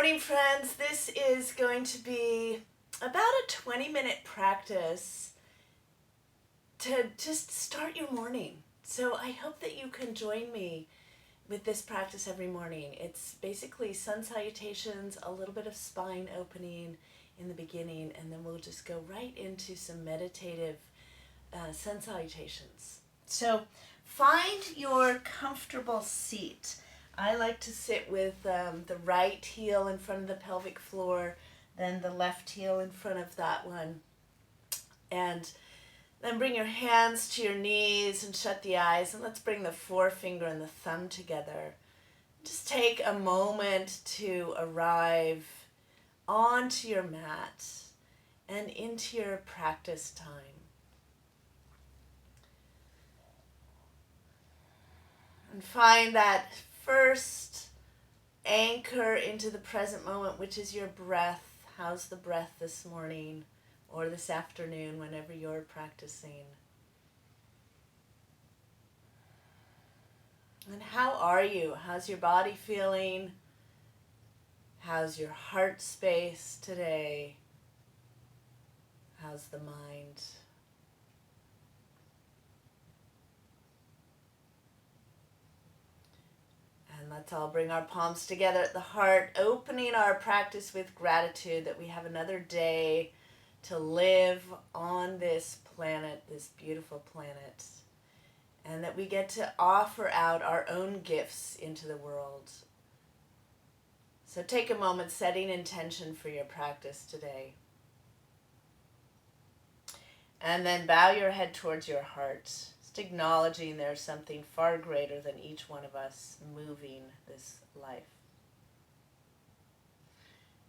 morning, friends. This is going to be about a 20-minute practice to just start your morning. So I hope that you can join me with this practice every morning. It's basically sun salutations, a little bit of spine opening in the beginning, and then we'll just go right into some meditative sun salutations. So find your comfortable seat. I like to sit with the right heel in front of the pelvic floor, then the left heel in front of that one. And then bring your hands to your knees and shut the eyes. And let's bring the forefinger and the thumb together. Just take a moment to arrive onto your mat and into your practice time. And find that first anchor into the present moment, which is your breath. How's the breath this morning or this afternoon, whenever you're practicing? And how are you? How's your body feeling? How's your heart space today? How's the mind? And let's all bring our palms together at the heart, opening our practice with gratitude that we have another day to live on this planet, this beautiful planet, and that we get to offer out our own gifts into the world. So take a moment setting intention for your practice today. And then bow your head towards your heart, just acknowledging there's something far greater than each one of us moving this life.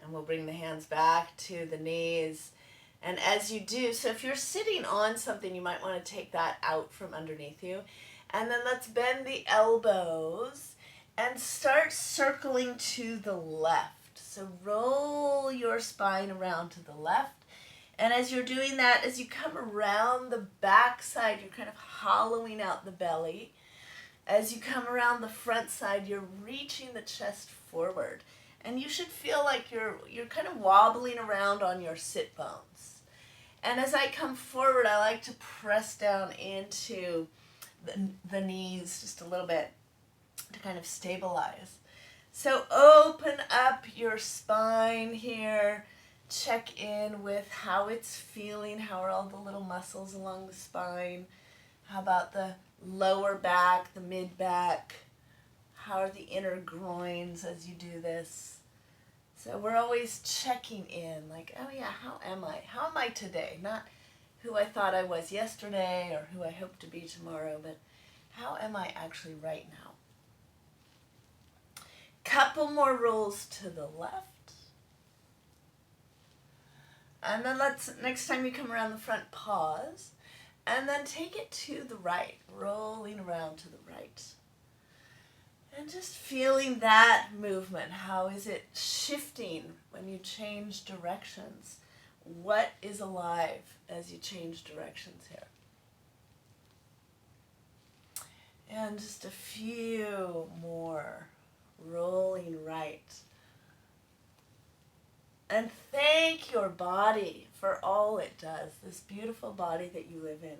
And we'll bring the hands back to the knees. And as you do, so if you're sitting on something, you might want to take that out from underneath you. And then let's bend the elbows and start circling to the left. So roll your spine around to the left. And as you're doing that, as you come around the back side, you're kind of hollowing out the belly. As you come around the front side, you're reaching the chest forward. And you should feel like you're kind of wobbling around on your sit bones. And as I come forward, I like to press down into the knees just a little bit to kind of stabilize. So open up your spine here. Check in with how it's feeling. How are all the little muscles along the spine? How about the lower back, the mid back? How are the inner groins as you do this? So we're always checking in, like, oh yeah, how am I? How am I today? Not who I thought I was yesterday or who I hope to be tomorrow, but how am I actually right now? Couple more rolls to the left. And then next time you come around the front, pause. And then take it to the right, rolling around to the right. And just feeling that movement. How is it shifting when you change directions? What is alive as you change directions here? And just a few more, rolling right. And thank your body for all it does, this beautiful body that you live in.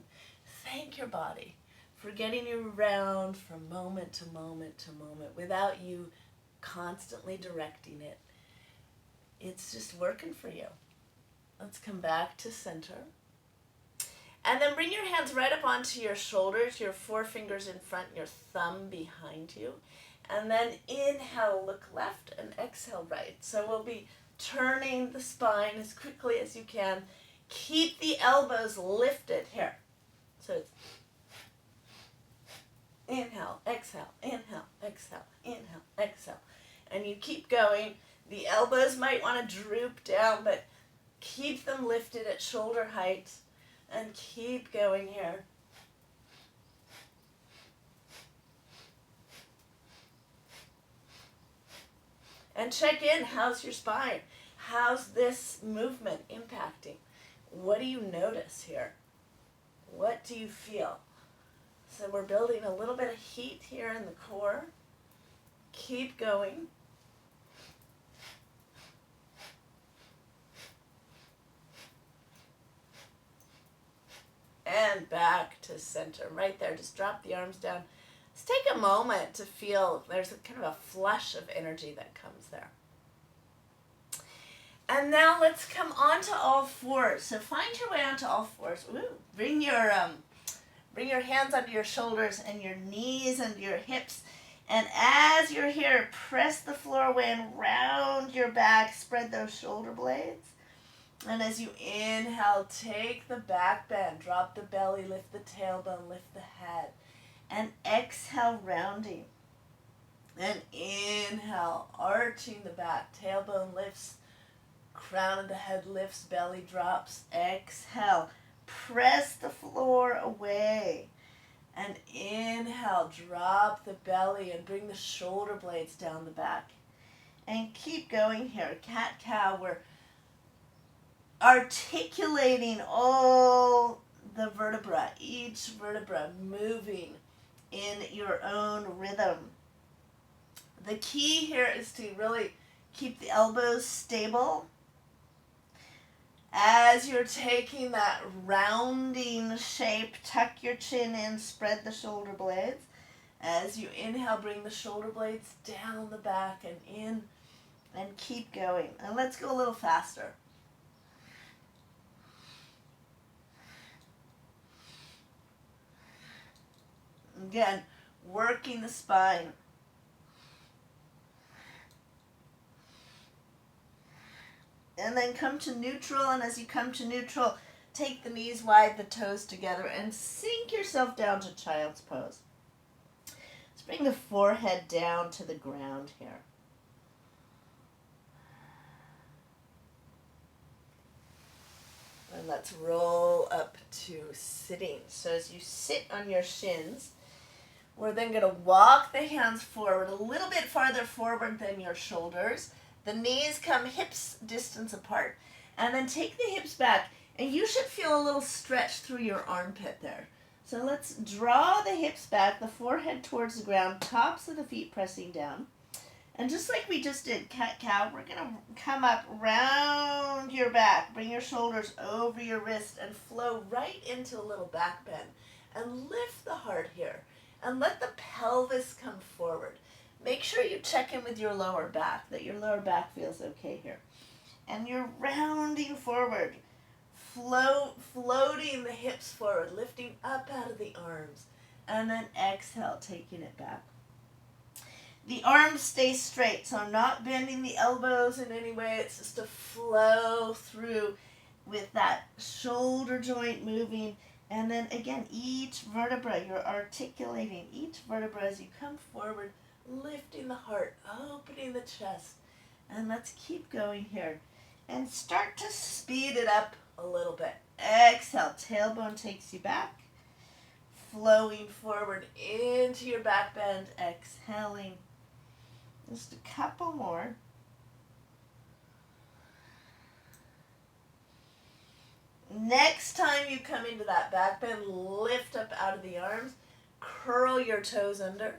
Thank your body for getting you around from moment to moment to moment without you constantly directing it. It's just working for you. Let's come back to center. And then bring your hands right up onto your shoulders, your forefingers in front, your thumb behind you. And then inhale, look left, and exhale right. So we'll be turning the spine as quickly as you can. Keep the elbows lifted here. So it's inhale, exhale, inhale, exhale. And you keep going. The elbows might want to droop down, but keep them lifted at shoulder height. And keep going here. And check in. How's your spine? How's this movement impacting? What do you notice here? What do you feel? So we're building a little bit of heat here in the core. Keep going. and back to center. Right there, just drop the arms down. Let's take a moment to feel there's kind of a flush of energy that comes there. And now let's come onto all fours. So find your way onto all fours. Ooh, bring your hands under your shoulders and your knees and your hips. And as you're here, press the floor away and round your back. Spread those shoulder blades. And as you inhale, take the back bend. Drop the belly, lift the tailbone, lift the head. And exhale, rounding. And inhale, arching the back. Tailbone lifts. Crown of the head lifts, belly drops. Exhale, press the floor away. And inhale, drop the belly and bring the shoulder blades down the back. And keep going here. Cat-cow, we're articulating all the vertebra, each vertebra moving in your own rhythm. The key here is to really keep the elbows stable. As you're taking that rounding shape, tuck your chin in, spread the shoulder blades. As you inhale, bring the shoulder blades down the back and in, and keep going. And let's go a little faster. Again, working the spine. And then come to neutral, and as you come to neutral, take the knees wide, the toes together, and sink yourself down to child's pose. Let's bring the forehead down to the ground here. And let's roll up to sitting. So as you sit on your shins, we're then going to walk the hands forward a little bit farther forward than your shoulders. The knees come hips distance apart. And then take the hips back. And you should feel a little stretch through your armpit there. So let's draw the hips back, the forehead towards the ground, tops of the feet pressing down. And just like we just did, cat-cow, we're going to come up, round your back. Bring your shoulders over your wrist and flow right into a little back bend. And lift the heart here. And let the pelvis come forward. Make sure you check in with your lower back, that your lower back feels okay here. And you're rounding forward, floating the hips forward, lifting up out of the arms. And then exhale, taking it back. The arms stay straight, so I'm not bending the elbows in any way. It's just a flow through with that shoulder joint moving. And then again, each vertebra, you're articulating each vertebra as you come forward, lifting the heart, opening the chest. And let's keep going here. And start to speed it up a little bit. Exhale, tailbone takes you back. Flowing forward into your back bend, exhaling. Just a couple more. Next time you come into that back bend, lift up out of the arms, curl your toes under,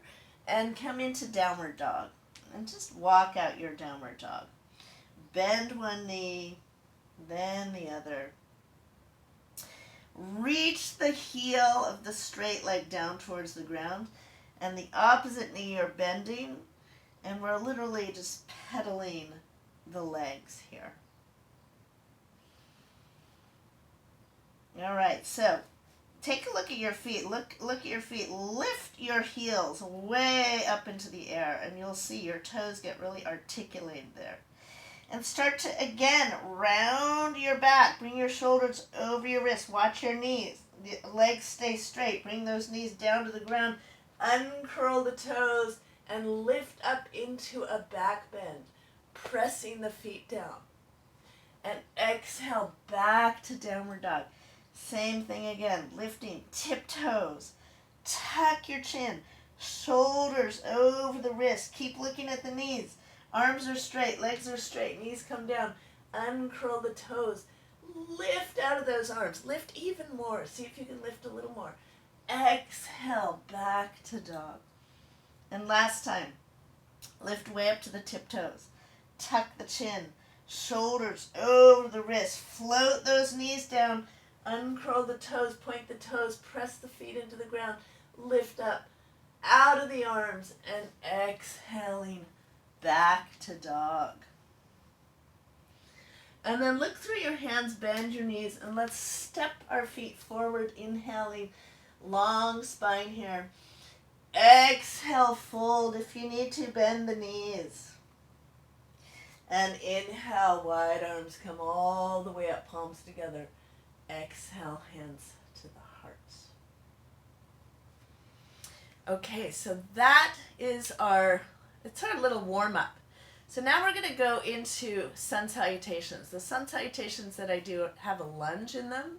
and come into downward dog. And just walk out your downward dog. Bend one knee, then the other. Reach the heel of the straight leg down towards the ground, and the opposite knee you're bending, and we're literally just pedaling the legs here. All right, so take a look at your feet. Look at your feet. Lift your heels way up into the air, and you'll see your toes get really articulated there. And start to, again, round your back. Bring your shoulders over your wrists. Watch your knees. The legs stay straight. Bring those knees down to the ground. Uncurl the toes and lift up into a back bend, pressing the feet down. And exhale back to downward dog. Same thing again, lifting, tiptoes, tuck your chin, shoulders over the wrist, keep looking at the knees, arms are straight, legs are straight, knees come down, uncurl the toes, lift out of those arms, lift even more, see if you can lift a little more, exhale back to dog. And last time, lift way up to the tiptoes, tuck the chin, shoulders over the wrist, float those knees down, uncurl the toes, point the toes, press the feet into the ground, lift up, out of the arms, and exhaling back to dog. And then look through your hands, bend your knees, and let's step our feet forward, inhaling, long spine here. Exhale, fold. If you need to, bend the knees. And inhale, wide arms come all the way up, palms together. Exhale, hands to the heart. Okay, so that is it's our little warm-up. So now we're going to go into sun salutations. The sun salutations that I do have a lunge in them.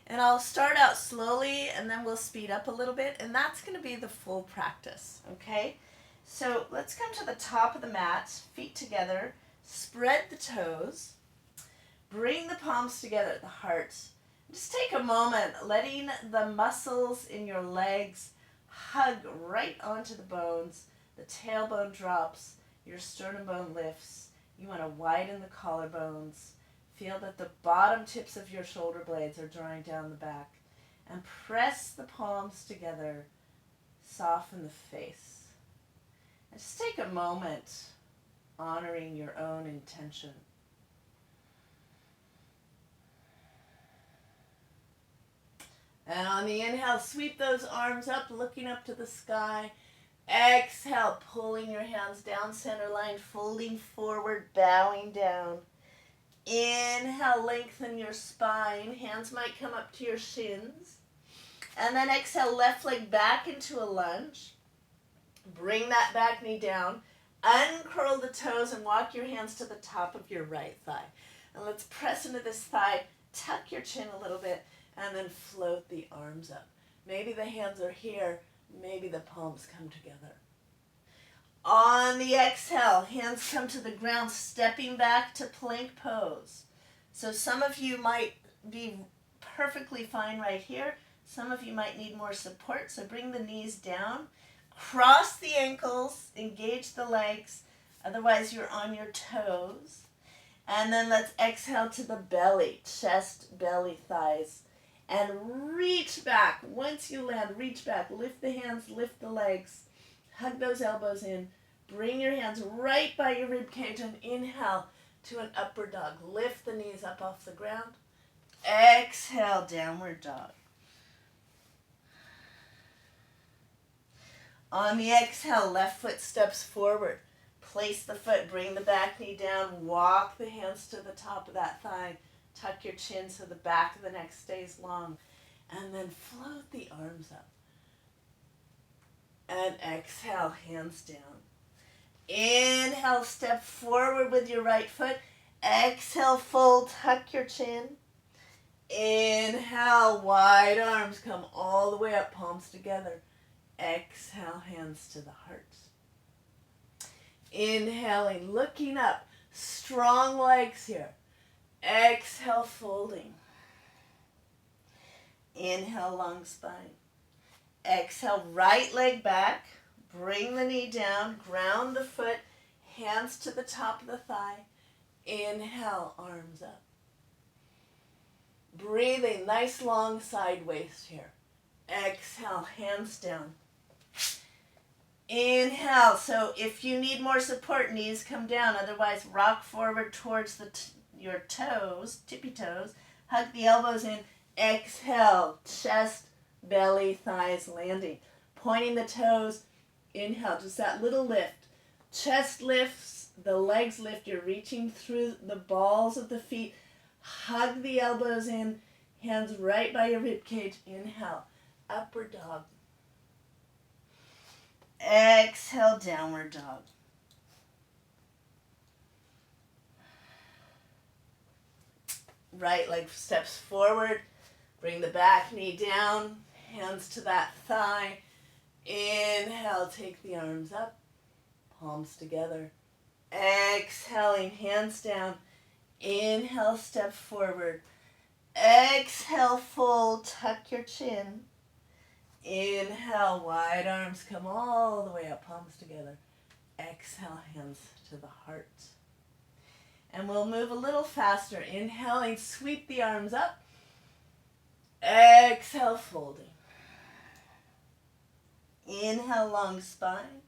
And I'll start out slowly and then we'll speed up a little bit. And that's going to be the full practice, okay? So let's come to the top of the mat, feet together, spread the toes, bring the palms together at the heart. Just take a moment, letting the muscles in your legs hug right onto the bones. The tailbone drops. Your sternum bone lifts. You want to widen the collarbones. Feel that the bottom tips of your shoulder blades are drawing down the back. And press the palms together. Soften the face. And just take a moment honoring your own intention. And on the inhale, sweep those arms up, looking up to the sky. Exhale, pulling your hands down center line, folding forward, bowing down. Inhale, lengthen your spine. Hands might come up to your shins. And then exhale, left leg back into a lunge. Bring that back knee down. Uncurl the toes and walk your hands to the top of your right thigh. And let's press into this thigh, tuck your chin a little bit, and then float the arms up. Maybe the hands are here. Maybe the palms come together. On the exhale, hands come to the ground, stepping back to plank pose. So some of you might be perfectly fine right here. Some of you might need more support. So bring the knees down, cross the ankles, engage the legs. Otherwise, you're on your toes. And then let's exhale to the belly, chest, belly, thighs. And reach back. Once you land, reach back. Lift the hands, lift the legs. Hug those elbows in. Bring your hands right by your rib cage and inhale to an upward dog. Lift the knees up off the ground. Exhale, downward dog. On the exhale, left foot steps forward. Place the foot, bring the back knee down. Walk the hands to the top of that thigh. Tuck your chin so the back of the neck stays long. And then float the arms up. And exhale, hands down. Inhale, step forward with your right foot. Exhale, fold, tuck your chin. Inhale, wide arms come all the way up, palms together. Exhale, hands to the heart. Inhaling, looking up, strong legs here. Exhale, folding. Inhale, long spine. Exhale, right leg back. Bring the knee down. Ground the foot. Hands to the top of the thigh. Inhale, arms up. Breathing, nice long side waist here. Exhale, hands down. Inhale. So if you need more support, knees come down. Otherwise, rock forward towards your toes, tippy toes. Hug the elbows in. Exhale, chest, belly, thighs landing. Pointing the toes. Inhale, just that little lift. Chest lifts, the legs lift. You're reaching through the balls of the feet. Hug the elbows in. Hands right by your rib cage. Inhale, upward dog. Exhale, downward dog. Right leg steps forward. Bring the back knee down. Hands to that thigh. Inhale, take the arms up. Palms together. Exhaling, hands down. Inhale, step forward. Exhale, fold, tuck your chin. Inhale, wide arms come all the way up, palms together. Exhale, hands to the heart. And we'll move a little faster. Inhaling, sweep the arms up. Exhale, folding. Inhale, long spine.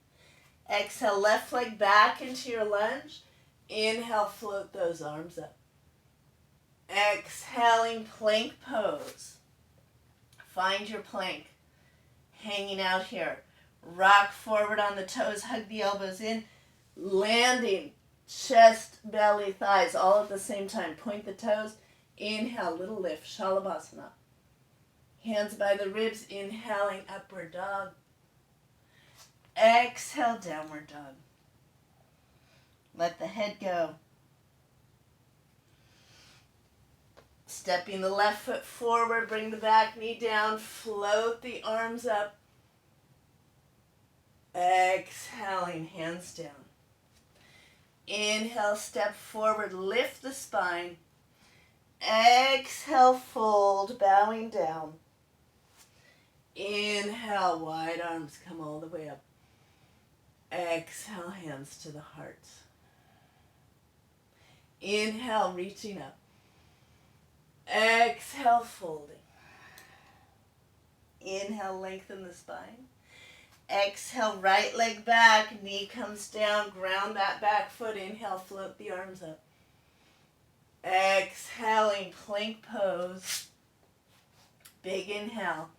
Exhale, left leg back into your lunge. Inhale, float those arms up. Exhaling, plank pose. Find your plank. Hanging out here. Rock forward on the toes, hug the elbows in. Landing, chest, belly, thighs, all at the same time. Point the toes. Inhale, little lift, Shalabhasana. Hands by the ribs, inhaling, upward dog. Exhale, downward dog. Let the head go. Stepping the left foot forward, bring the back knee down, float the arms up. Exhaling, hands down. Inhale, step forward, lift the spine. Exhale, fold, bowing down. Inhale, wide arms come all the way up. Exhale, hands to the heart. Inhale, reaching up. Exhale, folding. Inhale, lengthen the spine. Exhale, right leg back, knee comes down, ground that back foot. Inhale, float the arms up. Exhaling, plank pose. Big inhale.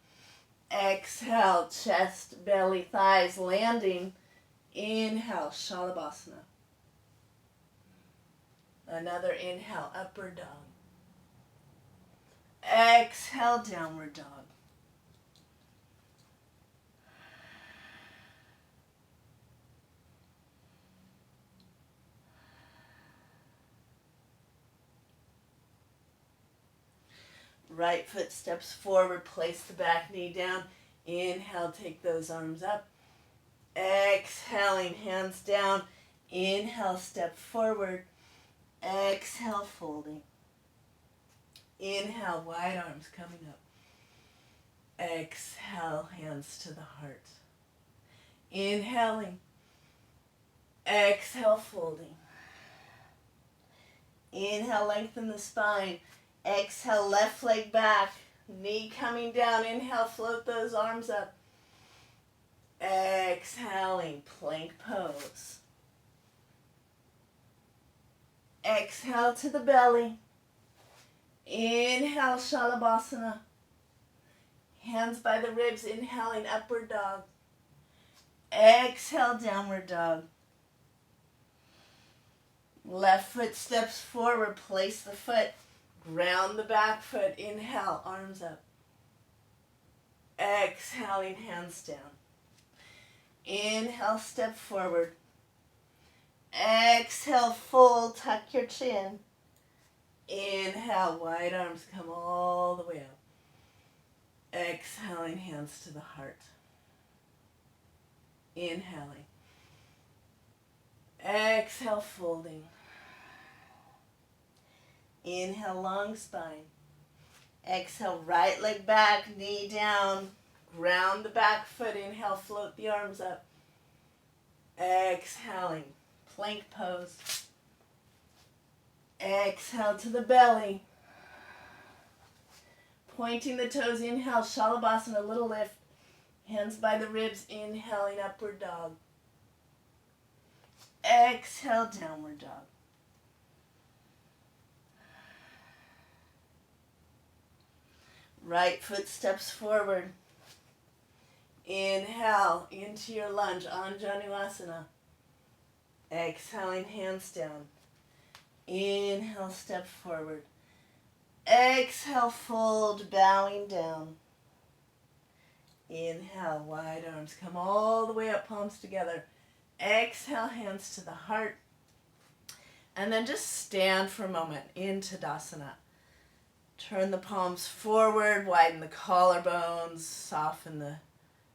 Exhale, chest, belly, thighs, landing. Inhale, Shalabhasana. Another inhale, upward dog. Exhale, downward dog. Right foot steps forward, place the back knee down. Inhale, take those arms up. Exhaling, hands down. Inhale, step forward. Exhale, folding. Inhale, wide arms coming up. Exhale, hands to the heart. Inhaling. Exhale, folding. Inhale, lengthen the spine. Exhale, left leg back. Knee coming down. Inhale, float those arms up. Exhaling, plank pose. Exhale to the belly. Inhale, Shalabhasana. Hands by the ribs, inhaling, upward dog. Exhale, downward dog. Left foot steps forward, place the foot. Ground the back foot, inhale, arms up. Exhaling, hands down. Inhale, step forward. Exhale, fold, tuck your chin. Inhale, wide arms come all the way up. Exhaling, hands to the heart. Inhaling. Exhale, folding. Inhale, long spine. Exhale, right leg back, knee down. Ground the back foot. Inhale, float the arms up. Exhaling, plank pose. Exhale to the belly. Pointing the toes, inhale, Shalabhasana, little lift. Hands by the ribs, inhaling, upward dog. Exhale, downward dog. Right foot steps forward. Inhale into your lunge, Anjaneyasana. Exhaling, hands down. Inhale, step forward. Exhale, fold, bowing down. Inhale, wide arms come all the way up, palms together. Exhale, hands to the heart. And then just stand for a moment in Tadasana. Turn the palms forward, widen the collarbones, soften the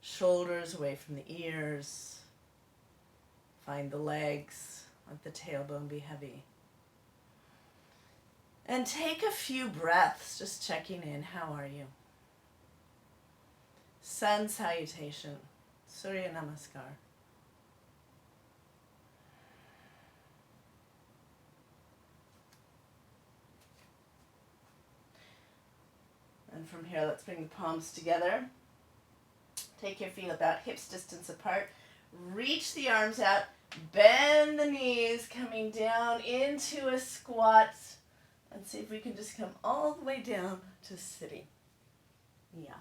shoulders away from the ears. Find the legs, let the tailbone be heavy. And take a few breaths, just checking in. How are you? Sun salutation, Surya Namaskar. And from here, let's bring the palms together. Take your feet about hips distance apart. Reach the arms out. Bend the knees, coming down into a squat. And see if we can just come all the way down to sitting. Yeah.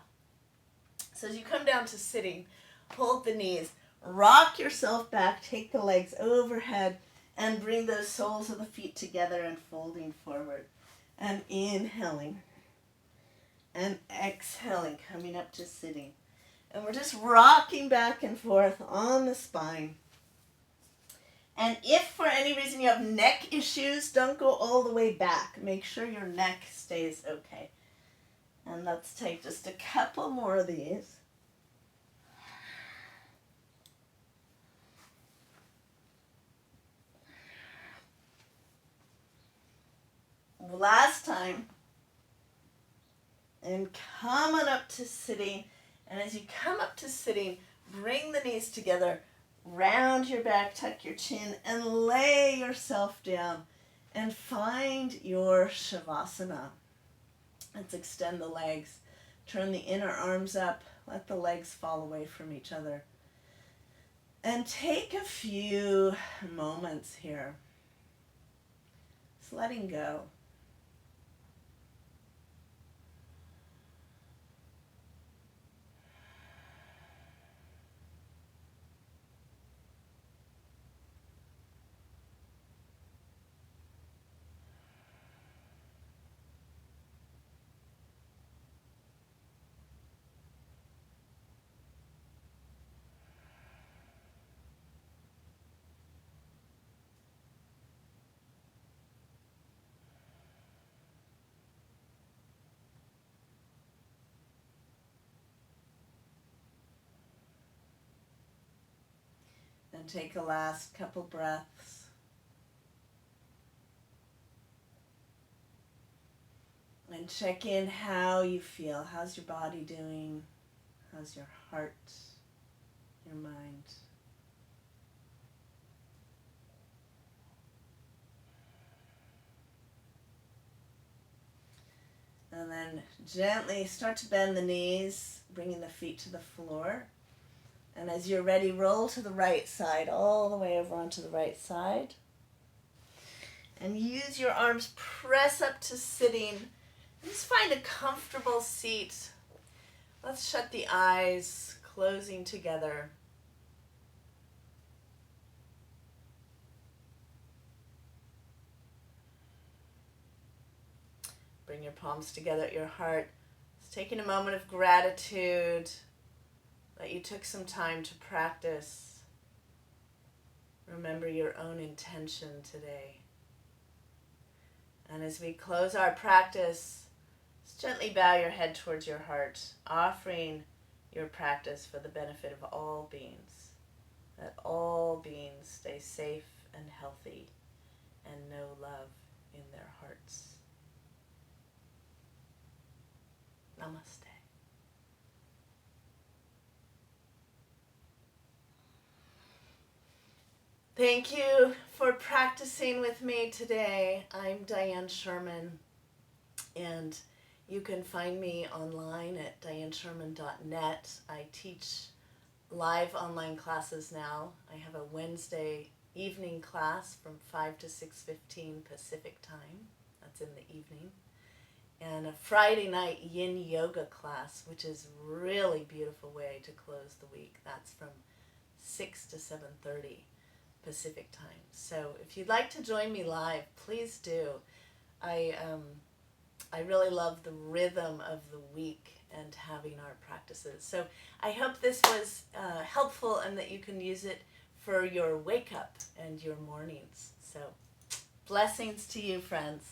So as you come down to sitting, hold the knees. Rock yourself back. Take the legs overhead. And bring those soles of the feet together and folding forward. And inhaling. And exhaling, coming up to sitting. And we're just rocking back and forth on the spine. And if for any reason you have neck issues, don't go all the way back. Make sure your neck stays okay. And let's take just a couple more of these. Last time. And come on up to sitting. And as you come up to sitting, bring the knees together, round your back, tuck your chin, and lay yourself down. And find your Shavasana. Let's extend the legs. Turn the inner arms up. Let the legs fall away from each other. And take a few moments here. Just letting go. And take a last couple breaths. And check in how you feel. How's your body doing? How's your heart? Your mind? And then gently start to bend the knees, bringing the feet to the floor. And as you're ready, roll to the right side, all the way over onto the right side. And use your arms, press up to sitting. Just find a comfortable seat. Let's shut the eyes, closing together. Bring your palms together at your heart. Just taking a moment of gratitude that you took some time to practice. Remember your own intention today. And as we close our practice, just gently bow your head towards your heart, offering your practice for the benefit of all beings, that all beings stay safe and healthy and know love in their hearts. Namaste. Thank you for practicing with me today. I'm Diane Sherman, and you can find me online at dianesherman.net. I teach live online classes now. I have a Wednesday evening class from 5 to 6:15 Pacific time. That's in the evening. And a Friday night yin yoga class, which is a really beautiful way to close the week. That's from 6 to 7:30 Pacific time. So if you'd like to join me live, please do. I really love the rhythm of the week and having our practices. So I hope this was helpful and that you can use it for your wake up and your mornings. So blessings to you, friends.